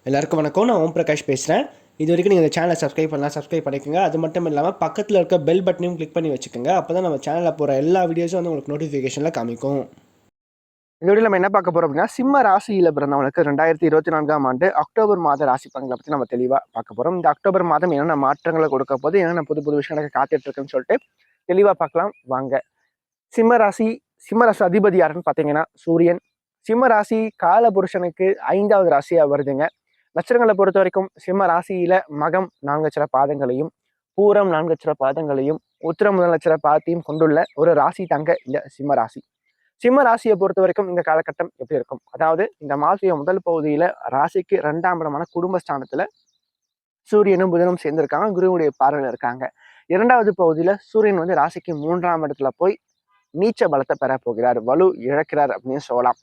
எல்லாருக்கும் வணக்கம். நான் ஓம் பிரகாஷ் பேசுகிறேன். இது வரைக்கும் நீங்கள் இந்த சேனலை சப்ஸ்கிரைப் பண்ணலாம், சப்ஸ்கிரைப் பண்ணிக்கோங்க. அது மட்டும் இல்லாமல் பக்கத்தில் இருக்க பெல் பட்டனையும் கிளிக் பண்ணி வச்சுக்கோங்க. அப்போ தான் நம்ம சேனலில் போகிற எல்லா வீடியோஸும் வந்து உங்களுக்கு நோட்டிஃபிகேஷனில் காமிக்கும். இந்த வீடியோ நம்ம என்ன பார்க்க போறோம் அப்படின்னா, சிம்ம ராசியில பிறந்தவங்களுக்கு 2024ஆம் ஆண்டு அக்டோபர் மாத ராசி பலன்களை பற்றி நம்ம தெளிவாக பார்க்க போறோம். இந்த அக்டோபர் மாதம் என்னென்ன மாற்றங்களை கொடுக்க போது, என்னென்ன புது புது விஷயங்களுக்கு காத்துட்டு இருக்குன்னு சொல்லிட்டு தெளிவாக பார்க்கலாம் வாங்க. சிம்ம ராசி சிம்ம ராசி அதிபதி யாருன்னு பார்த்தீங்கன்னா சூரியன். சிம்ம ராசி கால புருஷனுக்கு 5வது ராசியா வருதுங்க. நட்சத்திரங்களை பொறுத்த வரைக்கும் சிம்ம ராசியில மகம் 4 நட்சத்திர பாதங்களையும், பூரம் 4 நட்சத்திர பாதங்களையும், உத்திரம் முதல் நட்சத்திர பாதத்தையும் கொண்டுள்ள ஒரு ராசி தாங்க இந்த சிம்ம ராசி. சிம்ம ராசியை பொறுத்த வரைக்கும் இந்த காலகட்டம் எப்படி இருக்கும்? அதாவது இந்த மாசிய முதல் பகுதியில ராசிக்கு 2ஆம் இடமான குடும்பஸ்தானத்துல சூரியனும் புதனும் சேர்ந்திருக்காங்க, குருவுடைய பார்வையில் இருக்காங்க. 2வது பகுதியில சூரியன் வந்து ராசிக்கு 3ஆம் இடத்துல போய் நீச்ச பலத்தை பெற போகிறார், வலு இழக்கிறார் அப்படின்னு சொல்லலாம்.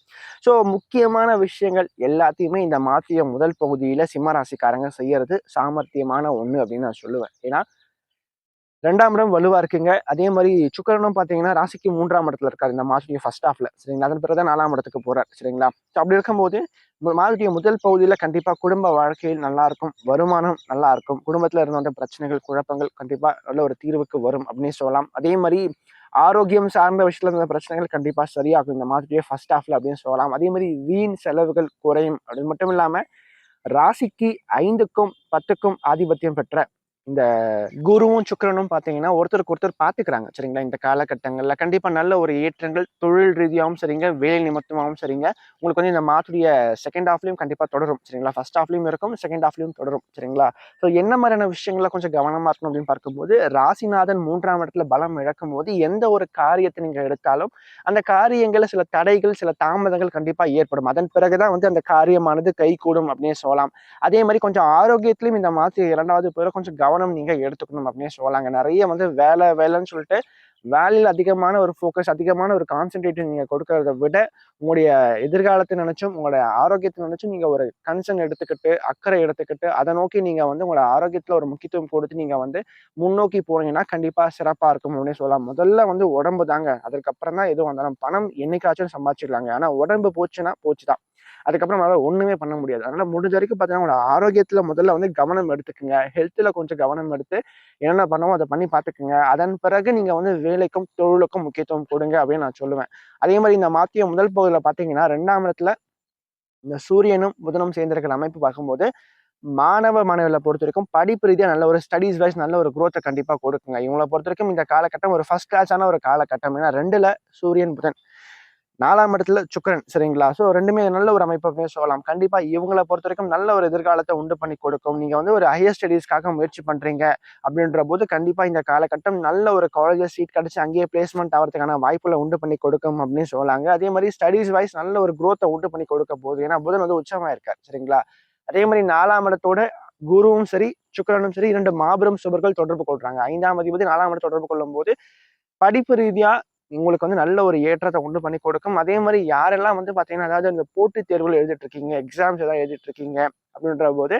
ஸோ முக்கியமான விஷயங்கள் எல்லாத்தையுமே இந்த மாத்திய முதல் பகுதியில சிம்ம ராசிக்காரங்க செய்யறது சாமர்த்தியமான ஒண்ணு அப்படின்னு நான் சொல்லுவேன். ஏன்னா 2ஆம் இடம் வலுவா இருக்குங்க. அதே மாதிரி சுக்கிரனும் பார்த்தீங்கன்னா ராசிக்கு 3ஆம் இடத்துல இருக்காரு இந்த மாதத்துடைய ஃபர்ஸ்ட் ஹாஃப்ல. சரிங்களா? அதன் பிறகு தான் 4ஆம் இடத்துக்கு போறார். சரிங்களா? ஸோ அப்படி இருக்கும்போது மாதத்துடைய முதல் பகுதியில கண்டிப்பா குடும்ப வாழ்க்கையில் நல்லா இருக்கும், வருமானம் நல்லா இருக்கும், குடும்பத்துல இருந்த வந்த பிரச்சனைகள், குழப்பங்கள் கண்டிப்பா நல்ல ஒரு தீர்வுக்கு வரும் அப்படின்னு சொல்லலாம். அதே மாதிரி ஆரோக்கியம் சார்ந்த விஷயத்துல இருந்த பிரச்சனைகள் கண்டிப்பா சரியாகும் இந்த மாதத்துடைய ஃபர்ஸ்ட் ஹாஃப்ல அப்படின்னு சொல்லலாம். அதே மாதிரி வீண் செலவுகள் குறையும். அது மட்டும் இல்லாம ராசிக்கு 5க்கும் 10க்கும் ஆதிபத்தியம் பெற்ற இந்த குருவும் சுக்கிரனும் பார்த்தீங்கன்னா ஒருத்தருக்கு ஒருத்தர் பார்த்துக்கிறாங்க. சரிங்களா? இந்த காலகட்டங்கள்ல கண்டிப்பா நல்ல ஒரு ஏற்றங்கள் தொழில் ரீதியாகவும் சரிங்க, வேலை நிமித்தமாகவும் சரிங்க, உங்களுக்கு வந்து இந்த மாதத்துடைய செகண்ட் ஹாஃப்லயும் கண்டிப்பா தொடரும். சரிங்களா? ஃபர்ஸ்ட் ஹாஃப்லயும் இருக்கும், செகண்ட் ஹாஃப்லயும் தொடரும். சரிங்களா? ஸோ என்ன மாதிரியான விஷயங்கள கொஞ்சம் கவனமா இருக்கணும் அப்படின்னு பார்க்கும்போது, ராசிநாதன் 3ஆம் இடத்துல பலம் இழக்கும்போது எந்த ஒரு காரியத்தை நீங்க எடுத்தாலும் அந்த காரியங்கள்ல சில தடைகள், சில தாமதங்கள் கண்டிப்பா ஏற்படும். அதன் பிறகுதான் வந்து அந்த காரியமானது கைகூடும் அப்படின்னு சொல்லலாம். அதே மாதிரி கொஞ்சம் ஆரோக்கியத்திலும் இந்த மாதத்து 2வது பேரை கொஞ்சம் கவனம் நீங்க எடுத்துக்கணும் அப்படின்னு சொல்லலாங்க. நிறைய வந்து வேலை வேலைன்னு சொல்லிட்டு வேலையில் அதிகமான ஒரு ஃபோக்கஸ், அதிகமான ஒரு கான்சென்ட்ரேஷன் நீங்க கொடுக்கறத விட உங்களுடைய எதிர்காலத்தை நினைச்சும், உங்களுடைய ஆரோக்கியத்தை நினைச்சும் நீங்க ஒரு கன்சர்ன் எடுத்துக்கிட்டு, அக்கறை எடுத்துக்கிட்டு, அதை நோக்கி நீங்க வந்து உங்களோட ஆரோக்கியத்துல ஒரு முக்கியத்துவம் கொடுத்து நீங்க வந்து முன்னோக்கி போனீங்கன்னா கண்டிப்பா சிறப்பா இருக்கும் அப்படின்னு சொல்லலாம். முதல்ல வந்து உடம்பு தாங்க. அதுக்கப்புறம் தான் எதுவும் வந்தாலும் பணம் என்னைக்காச்சும் சம்பாதிச்சிடலாங்க. ஆனா உடம்பு போச்சுன்னா போச்சுதான். அதுக்கப்புறம் நம்மளால ஒண்ணுமே பண்ண முடியாது. அதனால முடிஞ்ச வரைக்கும் பார்த்தீங்கன்னா, உங்களோட ஆரோக்கியத்துல முதல்ல வந்து கவனம் எடுத்துக்கங்க. ஹெல்த்ல கொஞ்சம் கவனம் எடுத்து என்னென்ன பண்ணணுமோ அத பண்ணி பார்த்துக்கங்க. அதன் பிறகு நீங்க வந்து வேலைக்கும், தொழிலுக்கும் முக்கியத்துவம் கொடுங்க அப்படின்னு நான் சொல்லுவேன். அதே மாரி இந்த மாத்திய முதல் பகுதியில பார்த்தீங்கன்னா, 2ஆம் இடத்துல இந்த சூரியனும், புதனும் சேர்ந்திருக்கிற அமைப்பு பார்க்கும்போது, மாணவர்கள பொறுத்தவரைக்கும் படிப்பு ரீதியா நல்ல ஒரு ஸ்டடீஸ் வைஸ் நல்ல ஒரு குரோத்த கண்டிப்பா கொடுக்குங்க. இவங்கள பொறுத்தவரைக்கும் இந்த காலகட்டம் ஒரு ஃபர்ஸ்ட் கிளாஸான ஒரு காலகட்டம். ஏன்னா 2ல சூரியன், புதன். 4ஆம் இடத்துல சுக்கிரன். சரிங்களா? ஸோ 2மே நல்ல ஒரு அமைப்பு அப்படின்னு சொல்லலாம். கண்டிப்பா இவங்கள பொறுத்தவரைக்கும் நல்ல ஒரு எதிர்காலத்த உண்டு பண்ணி கொடுக்கும். நீங்க வந்து ஒரு ஹையர் ஸ்டடீஸ்க்காக முயற்சி பண்றீங்க அப்படின்ற போது, கண்டிப்பா இந்த காலகட்டம் நல்ல ஒரு காலேஜ்ல சீட் கிடைச்சு அங்கேயே பிளேஸ்மெண்ட் ஆவறதுக்கான வாய்ப்புகள உண்டு பண்ணி கொடுக்கும் அப்படின்னு சொல்லலாங்க. அதே மாரி ஸ்டடீஸ் வைஸ் நல்ல ஒரு குரோத்த உண்டு பண்ணி கொடுக்க போகுது. ஏன்னா புதன் வந்து உச்சமா இருக்காரு. சரிங்களா? அதே மாரி 4ஆம் இடத்தோட குருவும் சரி, சுக்கிரனும் சரி 2 மாபெரும் சுபர்கள் தொடர்பு கொள்றாங்க. 5ஆம் அதிபதி 4ஆம் இடத்த தொடர்பு கொள்ளும்போது படிப்பு ரீதியா உங்களுக்கு வந்து நல்ல ஒரு ஏற்றத்த உண்டு பண்ணி கொடுக்கும். அதே மாரி யாரெல்லாம் வந்து பார்த்தீங்கன்னா, அதாவது இந்த போட்டித் தேர்வுகள் எழுதிட்டு இருக்கீங்க, எக்ஸாம்ஸ் ஏதாவது எழுதிட்டு இருக்கீங்க அப்படின்ற போது,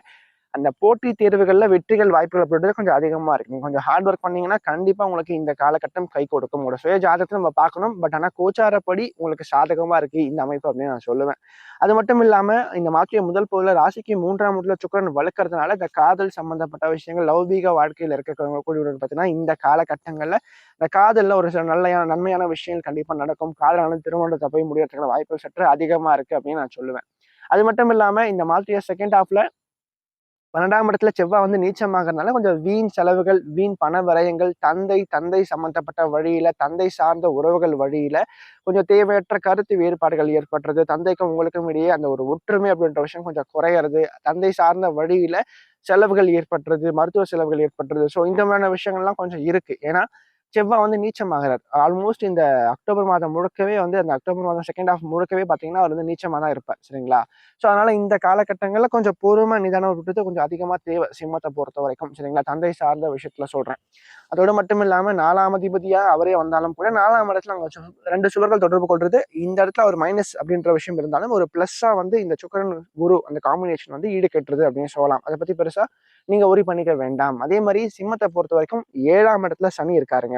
அந்த போட்டித் தேர்வுகள்ல வெற்றிகள் வாய்ப்புகள் அப்படின்றது கொஞ்சம் அதிகமா இருக்கு. நீங்க கொஞ்சம் ஹார்ட் ஒர்க் பண்ணீங்கன்னா, கண்டிப்பா உங்களுக்கு இந்த காலகட்டம் கை கொடுக்கும். உங்களோட சுய ஜாதகத்த நம்ம பார்க்கணும். பட் ஆனா கோச்சாரப்படி உங்களுக்கு சாதகமா இருக்கு இந்த அமைப்பு அப்படின்னு நான் சொல்லுவேன். அது மட்டும் இல்லாம இந்த மாதத்திய முதல் பகுதியில ராசிக்கு 3ஆம் இடத்துல சுக்கிரன் வலுக்கறதுனால, இந்த காதல் சம்பந்தப்பட்ட விஷயங்கள், லௌகீக வாழ்க்கையில இருக்கக்கூடியவர்கள் பார்த்தீங்கன்னா, இந்த காலகட்டங்கள்ல இந்த காதல்ல ஒரு சில நன்மையான விஷயங்கள் கண்டிப்பா நடக்கும். காதலானது திருமணத்த போய் முடியறதுக்கான வாய்ப்புகள் சற்று அதிகமா இருக்கு அப்படின்னு நான் சொல்லுவேன். அது மட்டும் இல்லாம இந்த மாதத்துடைய செகண்ட் ஹால்ஃப்ல 12ஆம் இடத்துல செவ்வாய் வந்து நீச்சமாகறதுனால கொஞ்சம் வீண் செலவுகள், வீண் பண விரயங்கள், தந்தை சம்பந்தப்பட்ட வழியில, தந்தை சார்ந்த உறவுகள் வழியில கொஞ்சம் தேவையற்ற கருத்து வேறுபாடுகள் ஏற்படுறது, தந்தைக்கும் உங்களுக்கும் இடையே அந்த ஒரு ஒற்றுமை அப்படின்ற விஷயம் கொஞ்சம் குறையறது, தந்தை சார்ந்த வழியில செலவுகள் ஏற்படுறது, மருத்துவ செலவுகள் ஏற்படுறது. ஸோ இந்த மாதிரியான விஷயங்கள்லாம் கொஞ்சம் இருக்கு. ஏன்னா செவ்வாய் வந்து நீச்சமாகிறார். ஆல்மோஸ்ட் இந்த அக்டோபர் மாதம் முழுக்கவே வந்து அந்த அக்டோபர் மாதம் செகண்ட் ஹால்ஃப் முழுக்கவே பார்த்தீங்கன்னா, அவர் வந்து நீச்சமா தான் இருப்பார். சரிங்களா? ஸோ அதனால இந்த காலகட்டங்கள்ல கொஞ்சம் பொறுமை, நிதானம் விட்டுட்டு கொஞ்சம் அதிகமா தேவை சிம்மத்த பொறுத்தவரைக்கும். சரிங்களா? தந்தை சார்ந்த விஷயத்துல சொல்றேன். அதோட மட்டும் இல்லாம 4ஆம் அதிபதியா அவரே வந்தாலும் கூட 4ஆம் இடத்துல அங்க 2 சுவர்கள் தொடர்பு கொள்றது. இந்த இடத்துல ஒரு மைனஸ் அப்படின்ற விஷயம் இருந்தாலும், ஒரு பிளஸ்ஸா வந்து இந்த சுக்கிரன், குரு அந்த காம்பினேஷன் வந்து ஈடு கட்டுறது அப்படின்னு சொல்லலாம். அத பத்தி பெருசா நீங்க வொரி பண்ணிக்க வேண்டாம். அதே மாரி சிம்மத்த பொறுத்தவரைக்கும் 7ஆம் இடத்துல சனி இருக்காருங்க.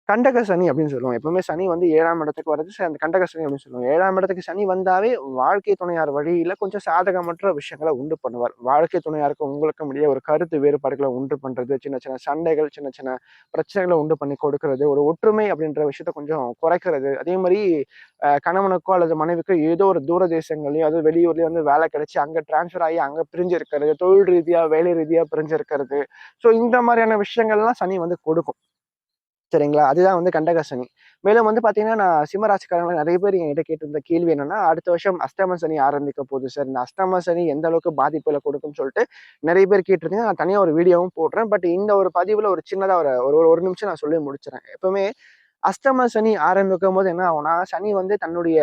கண்டக சனி அப்படின்னு சொல்லுவோம். எப்பவுமே சனி வந்து 7ஆம் இடத்துக்கு வர்றது அந்த கண்டக சனி அப்படின்னு சொல்லுவோம். 7ஆம் இடத்துக்கு சனி வந்தாவே வாழ்க்கை துணையார் வழியில கொஞ்சம் சாதகமற்ற விஷயங்கள உண்டு பண்ணுவார். வாழ்க்கை துணையாருக்கு உங்களுக்கும் இடையே ஒரு கருத்து வேறுபாடுகள உண்டு பண்றது, சின்ன சின்ன சண்டைகள், சின்ன சின்ன பிரச்சனைகள உண்டு பண்ணி கொடுக்கிறது, ஒரு ஒற்றுமை அப்படின்ற விஷயத்த கொஞ்சம் குறைக்கிறது. அதே மாரி கணவனுக்கோ அல்லது மனைவிக்கோ ஏதோ ஒரு தூர தேசங்கள்லயோ, அதுவும் வெளியூர்லயோ வந்து வேலை கிடைச்சு அங்க டிரான்ஸ்ஃபர் ஆகி அங்க பிரிஞ்சு இருக்கிறது, தொழில் ரீதியா, வேலை ரீதியா பிரிஞ்சு இருக்கிறது. ஸோ இந்த மாதிரியான விஷயங்கள்லாம் சனி வந்து கொடுக்கும். சரிங்களா? அதுதான் வந்து கண்டக சனி. மேலும் வந்து பார்த்தீங்கன்னா, நான் சிம்ம ராசிக்காரங்க நெறைய பேர் என்கிட்ட கேட்டிருந்த கேள்வி என்னன்னா, அடுத்த வருஷம் அஷ்டம சனி ஆரம்பிக்க போகுது சார். இந்த அஷ்டம சனி எந்த அளவுக்கு பாதிப்புகள கொடுக்கும்னு சொல்லிட்டு நெறைய பேர் கேட்டிருந்தீங்க. நான் தனியா ஒரு வீடியோவும் போடுறேன். பட் இந்த ஒரு பதிவுல ஒரு சின்னதா ஒரு ஒரு ஒரு நிமிஷம் நான் சொல்லி முடிச்சுர்றேன். எப்பவுமே அஷ்டம சனி ஆரம்பிக்கும்போது என்ன ஆகும்னா, சனி வந்து தன்னுடைய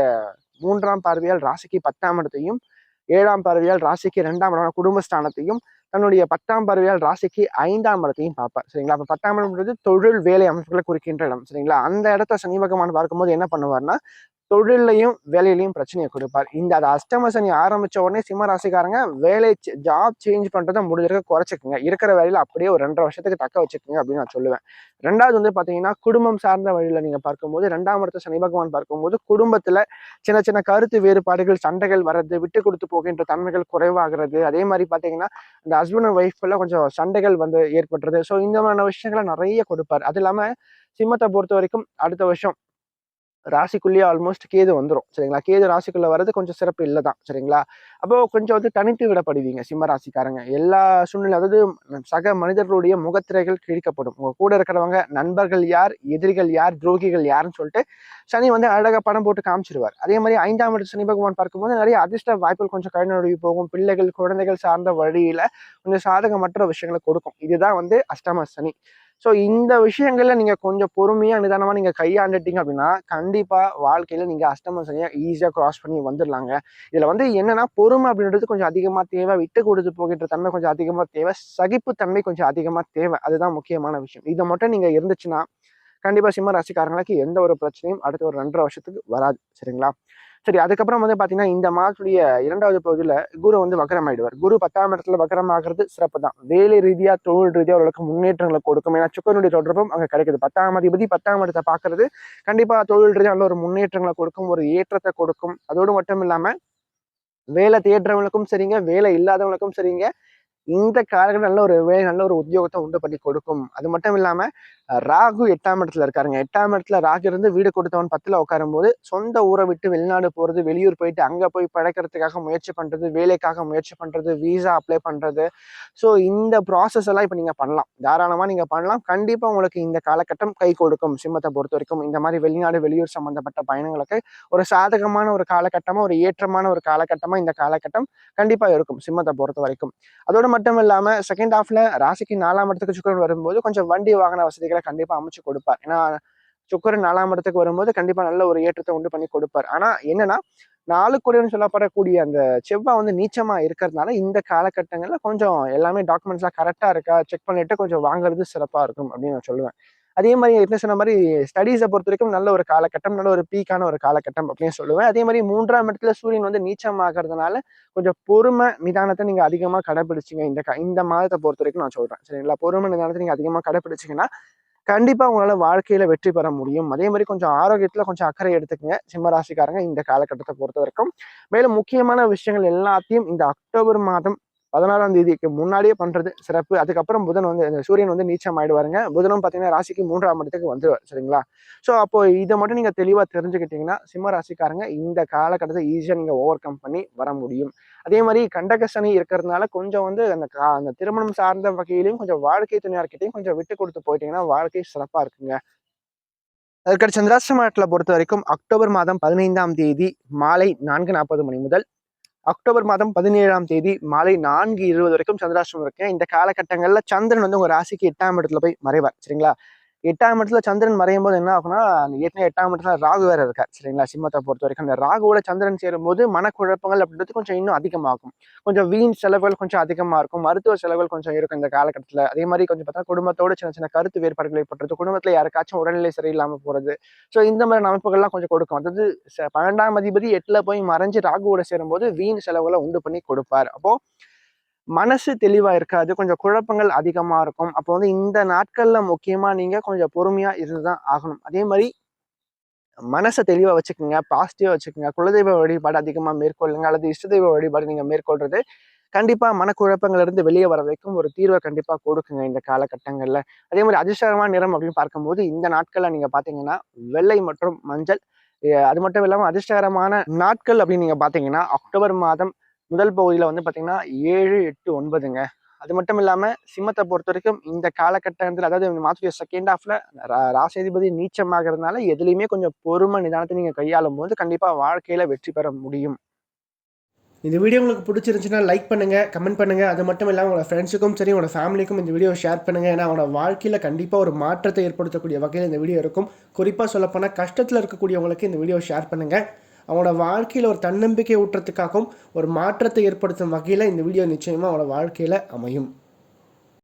3ஆம் பார்வையால் ராசிக்கு 10ஆம் இடத்தையும், 7ஆம் பார்வையால் ராசிக்கு 2ஆம் இடமான குடும்பஸ்தானத்தையும், தன்னுடைய 10ஆம் பார்வையால் ராசிக்கு 5ஆம் இடத்தையும் பார்ப்பார். சரிங்களா? அப்ப 10ஆம் இடம்ன்றது தொழில், வேலை அமைப்புகள குறிக்கின்ற இடம். சரிங்களா? அந்த இடத்த சனி பகவான் பார்க்கும்போது என்ன பண்ணுவார்ன்னா, தொழில்லயும், வேலையிலயும் பிரச்சனைய குடுப்பார். அது அஷ்டம சனி ஆரம்பிச்ச உடனே சிம்ம ராசிக்காரங்க வேலை ஜாப் சேஞ்ச் பண்றத முடிஞ்ச வரைக்கும் குறைச்சுக்கங்க. இருக்கிற வேலையில அப்படியே ஒரு 2 1/2 வருஷத்துக்கு தக்க வச்சுக்கங்க அப்படின்னு நான் சொல்லுவேன். 2வது வந்து பார்த்தீங்கன்னா, குடும்பம் சார்ந்த வழியில நீங்க பார்க்கும்போது 2ஆம் இடத்த சனி பகவான் பார்க்கும்போது, குடும்பத்துல சின்ன சின்ன கருத்து வேறுபாடுகள், சண்டைகள் வர்றது, விட்டு குடுத்து போகின்ற தன்மைகள் குறைவாகிறது. அதே மாரி பார்த்தீங்கன்னா, இந்த ஹஸ்பண்ட் அண்ட் ஒய்ஃப்குள்ள கொஞ்சம் சண்டைகள் வந்து ஏற்படுறது. ஸோ இந்த மாதிரியான விஷயங்கள நெறைய கொடுப்பார். அது இல்லாம சிம்மத்த பொறுத்தவரைக்கும் அடுத்த வருஷம் ராசிக்குள்ளேயே ஆல்மோஸ்ட் கேது வந்துரும். சரிங்களா? கேது ராசிக்குள்ள வர்றது கொஞ்சம் சிறப்பு இல்ல தான். சரிங்களா? அப்போ கொஞ்சம் வந்து தனித்து விடப்படுவீங்க சிம்ம ராசிக்காரங்க. எல்லா சூழ்நிலை அதாவது சக மனிதர்களுடைய முகத்திரைகள் கிழிக்கப்படும். உங்க கூட இருக்கிறவங்க நண்பர்கள் யார், எதிரிகள் யார், துரோகிகள் யாருன்னு சொல்லிட்டு சனி வந்து அழகா படம் போட்டு காமிச்சிருவார். அதே மாரி 5ஆம் இடத்து சனி பகவான் பார்க்கும்போது நெறைய அதிர்ஷ்ட வாய்ப்புகள் கொஞ்சம் கை நழுவி போகும். பிள்ளைகள், குழந்தைகள் சார்ந்த வழியில கொஞ்சம் சாதகமற்ற விஷயங்கள கொடுக்கும். இதுதான் வந்து அஷ்டம சனி. ஸோ இந்த விஷயங்கள்ல நீங்க கொஞ்சம் பொறுமையா, நிதானமா நீங்க கையாண்டுட்டீங்க அப்படின்னா, கண்டிப்பா வாழ்க்கையில நீங்க அஷ்டம சனிய ஈஸியா கிராஸ் பண்ணி வந்துடலாங்க. இதுல வந்து என்னன்னா, பொறுமை அப்படின்றது கொஞ்சம் அதிகமா தேவை. விட்டு கொடுத்து போகின்ற தன்மை கொஞ்சம் அதிகமா தேவை. சகிப்புத்தன்மை கொஞ்சம் அதிகமா தேவை. அதுதான் முக்கியமான விஷயம். இத மட்டும் நீங்க இருந்துச்சுன்னா, கண்டிப்பா சிம்ம ராசிக்காரங்களுக்கு எந்த ஒரு பிரச்சனையும் அடுத்த ஒரு 2 1/2 வருஷத்துக்கு வராது. சரிங்களா? சரி அதுக்கப்புறம் வந்து பார்த்தீங்கன்னா, இந்த மாதத்துடைய 2வது பகுதியில குரு வந்து வக்ரம் ஆயிடுவார். குரு 10ஆம் இடத்துல வக்ரம் ஆகுறது சிறப்பு தான். வேலை ரீதியா, தொழில் ரீதியா ஓரளவுக்கு முன்னேற்றங்கள கொடுக்கும். ஏன்னா சுக்கிரனுடைய தொடர்பும் அங்க கிடைக்குது. 10ஆம் அதிபதி 10ஆம் இடத்த பார்க்கறது கண்டிப்பா தொழில் ரீதியா நல்ல ஒரு முன்னேற்றங்கள கொடுக்கும், ஒரு ஏற்றத்த கொடுக்கும். அதோடு மட்டும் இல்லாம வேலை தேடுறவங்களுக்கும் சரிங்க, வேலை இல்லாதவங்களுக்கும் சரிங்க, இந்த காலகட்டம் நல்ல ஒரு வேலை, நல்ல ஒரு உத்தியோகத்த உண்டு பண்ணி கொடுக்கும். அது மட்டும் இல்லாம, ராகு 8ஆம் இடத்துல இருக்காருங்க. 8ஆம் இடத்துல ராகு இருந்து வீடு கொடுத்தவன் 10ல உட்காரும்போது, சொந்த ஊர விட்டு வெளிநாடு போறது, வெளியூர் போயிட்டு அங்க போய் பிழைக்கிறதுக்காக முயற்சி பண்றது, வேலைக்காக முயற்சி பண்றது, விசா அப்ளை பண்றது. ஸோ இந்த ப்ராசஸ் எல்லாம் இப்ப நீங்க பண்ணலாம். தாராளமா நீங்க பண்ணலாம். கண்டிப்பா உங்களுக்கு இந்த காலகட்டம் கை கொடுக்கும். சிம்மத்த பொறுத்தவரைக்கும். இந்த மாரி வெளிநாடு, வெளியூர் சம்பந்தப்பட்ட பயணங்களுக்கு ஒரு சாதகமான ஒரு காலகட்டமா, ஒரு ஏற்றமான ஒரு காலகட்டமா இந்த காலகட்டம் கண்டிப்பா இருக்கும். சிம்மத்த பொறுத்தவரைக்கும். அதோடு மட்டும் இல்லாம செகண்ட் ஹாஃப்ல ராசிக்கு 4ஆம் இடத்துக்கு சுக்கிரன் வரும்போது கொஞ்சம் வண்டி வாகன வசதிகளை கண்டிப்பா அமைச்சு கொடுப்பார். ஏன்னா சுக்கிரன் 4ஆம் இடத்துக்கு வரும்போது கண்டிப்பா நல்ல ஒரு ஏற்றத்தை உண்டு பண்ணி கொடுப்பார். ஆனா என்னன்னா 4 குடையன்னு சொல்லப்படக்கூடிய அந்த செவ்வாய் வந்து நீச்சமா இருக்கிறதுனால இந்த காலகட்டங்கள்ல கொஞ்சம் எல்லாமே டாக்குமெண்ட்ஸ்லாம் கரெக்டா இருக்கா செக் பண்ணிட்டு கொஞ்சம் வாங்குறது சிறப்பா இருக்கும் அப்படின்னு நான் சொல்லுவேன். அதே மாதிரி ஏற்கனவே சொன்ன மாதிரி ஸ்டடீஸை பொறுத்த வரைக்கும் நல்ல ஒரு காலகட்டம், நல்ல ஒரு பீக்கான ஒரு காலகட்டம் அப்படின்னு சொல்லுவேன். அதே மாதிரி 3ஆம் இடத்துல சூரியன் வந்து நீச்சம் ஆகிறதுனால கொஞ்சம் பொறுமை, நிதானத்தை நீங்க அதிகமா கடைபிடிச்சீங்க இந்த மாதத்தை பொறுத்த வரைக்கும் நான் சொல்றேன். சரிங்களா? பொறுமை, நிதானத்தை நீங்க அதிகமா கடைபிடிச்சீங்கன்னா, கண்டிப்பா உங்களால வாழ்க்கையில வெற்றி பெற முடியும். அதே மாரி கொஞ்சம் ஆரோக்கியத்துல கொஞ்சம் அக்கறை எடுத்துக்கங்க. சிம்ம ராசிக்காரங்க இந்த காலகட்டத்த பொறுத்தவரைக்கும். மேலும் முக்கியமான விஷயங்கள் எல்லாத்தையும் இந்த அக்டோபர் மாதம் 16ஆம் தேதிக்கு முன்னாடியே பண்றது சிறப்பு. அதுக்கப்புறம் புதன் வந்து இந்த சூரியன் வந்து நீச்சம் ஆயிடுவாருங்க. புதனும் பார்த்தீங்கன்னா ராசிக்கு 3ஆம் இடத்துக்கு வந்துருவார். சரிங்களா? ஸோ அப்போ இத மட்டும் நீங்க தெளிவா தெரிஞ்சுக்கிட்டீங்கன்னா, சிம்ம ராசிக்காரங்க இந்த காலகட்டத்த ஈஸியா நீங்க ஓவர் கம் பண்ணி வர முடியும். அதே மாரி கண்டக சனி இருக்கிறதுனால கொஞ்சம் வந்து அந்த திருமணம் சார்ந்த வகையிலயும் கொஞ்சம் வாழ்க்கை துணையார்கிட்டயும் கொஞ்சம் விட்டு குடுத்து போயிட்டீங்கன்னா, வாழ்க்கை சிறப்பா இருக்குங்க. அதுக்கடுத்து சந்திராஷ்டமத்துல பொறுத்தவரைக்கும் அக்டோபர் மாதம் 15ஆம் தேதி மாலை 4:40 மணி முதல் அக்டோபர் மாதம் 17ஆம் தேதி மாலை 4:20 வரைக்கும் சந்திராஷ்டமம் இருக்கு. இந்த காலகட்டங்கள்ல சந்திரன் வந்து உங்க ராசிக்கு 8ஆம் இடத்துல போய் மறைவார். சரிங்களா? 8ஆம் இடத்துல சந்திரன் மறையும்போது என்ன ஆகும்னா, ஏற்கனவே 8ஆம் இடத்துல ராகு வேற இருக்கார். சரிங்களா? சிம்மத்த பொறுத்தவரைக்கும் அந்த ராகுவோட சந்திரன் சேரும்போது மனக்குழப்பங்கள் அப்படின்றது கொஞ்சம் இன்னும் அதிகமாகும். கொஞ்சம் வீண் செலவுகள் கொஞ்சம் அதிகமா இருக்கும். மருத்துவ செலவுகள் கொஞ்சம் இருக்கும் இந்த காலகட்டத்துல. அதே மாரி கொஞ்சம் பார்த்தா குடும்பத்தோட சின்ன சின்ன கருத்து வேறுபாடுகள் ஏற்படுறது, குடும்பத்துல யாருக்காச்சும் உடல்நிலை சரியில்லாம போறது. ஸோ இந்த மாதிரியான அமைப்புகள்லாம் கொஞ்சம் கொடுக்கும். அதாவது 12ஆம் அதிபதி 8ல போய் மறைஞ்சு ராகுவோட சேரும்போது வீண் செலவுகள உண்டு பண்ணி கொடுப்பார். அப்போ மனசு தெளிவா இருக்காது, கொஞ்சம் குழப்பங்கள் அதிகமா இருக்கும். அப்போ வந்து இந்த நாட்கள்ல முக்கியமா நீங்க கொஞ்சம் பொறுமையா இருந்துதான் ஆகணும். அதே மாதிரி மனசை தெளிவா வச்சுக்கோங்க, பாசிட்டிவா வச்சுக்கோங்க. குலதெய்வ வழிபாடு அதிகமா மேற்கொள்ளுங்க, அல்லது இஷ்ட தெய்வ வழிபாடு நீங்க மேற்கொள்றது கண்டிப்பா மனக்குழப்பங்கள்ல இருந்து வெளியே வர வைக்கும், ஒரு தீர்வை கண்டிப்பா கொடுக்குங்க இந்த காலகட்டங்கள்ல. அதே மாதிரி அதிர்ஷ்டமான நிறம் அப்படின்னு பார்க்கும்போது இந்த நாட்கள்ல நீங்க பாத்தீங்கன்னா வெள்ளை மற்றும் மஞ்சள். அது மட்டும் இல்லாம அதிர்ஷ்டகரமான நாட்கள் அப்படின்னு நீங்க பாத்தீங்கன்னா அக்டோபர் மாதம் முதல் பகுதியில வந்து பாத்தீங்கன்னா 7, 8, 9ங்க. அது மட்டும் இல்லாம சிம்மத்தை பொறுத்த வரைக்கும் இந்த காலகட்டத்தில், அதாவது இந்த மாதத்துடைய செகண்ட் ஹாஃப்ல ராசிதிபதி நீச்சமாகிறதுனால எதுலையுமே கொஞ்சம் பொறுமை நிதானத்தை நீங்க கையாளும் போது கண்டிப்பா வாழ்க்கையில வெற்றி பெற முடியும். இந்த வீடியோ உங்களுக்கு பிடிச்சிருந்துச்சுன்னா லைக் பண்ணுங்கள், கமெண்ட் பண்ணுங்கள். அது மட்டும் இல்லாமல் உங்களோட ஃப்ரெண்ட்ஸுக்கும் சரி, உங்களோட ஃபேமிலிக்கும் இந்த வீடியோ ஷேர் பண்ணுங்கள். ஏன்னா அவங்களோட வாழ்க்கையில் கண்டிப்பாக ஒரு மாற்றத்தை ஏற்படுத்தக்கூடிய வகையில் இந்த வீடியோ இருக்கும். குறிப்பாக சொல்லப்போனால் கஷ்டத்தில் இருக்கக்கூடியவங்களுக்கு இந்த வீடியோ ஷேர் பண்ணுங்கள். அவங்களோட வாழ்க்கையில் ஒரு தன்னம்பிக்கை ஊட்டுறதுக்காகவும் ஒரு மாற்றத்தை ஏற்படுத்தும் வகையில் இந்த வீடியோ நிச்சயமாக அவங்களோட வாழ்க்கையில் அமையும்.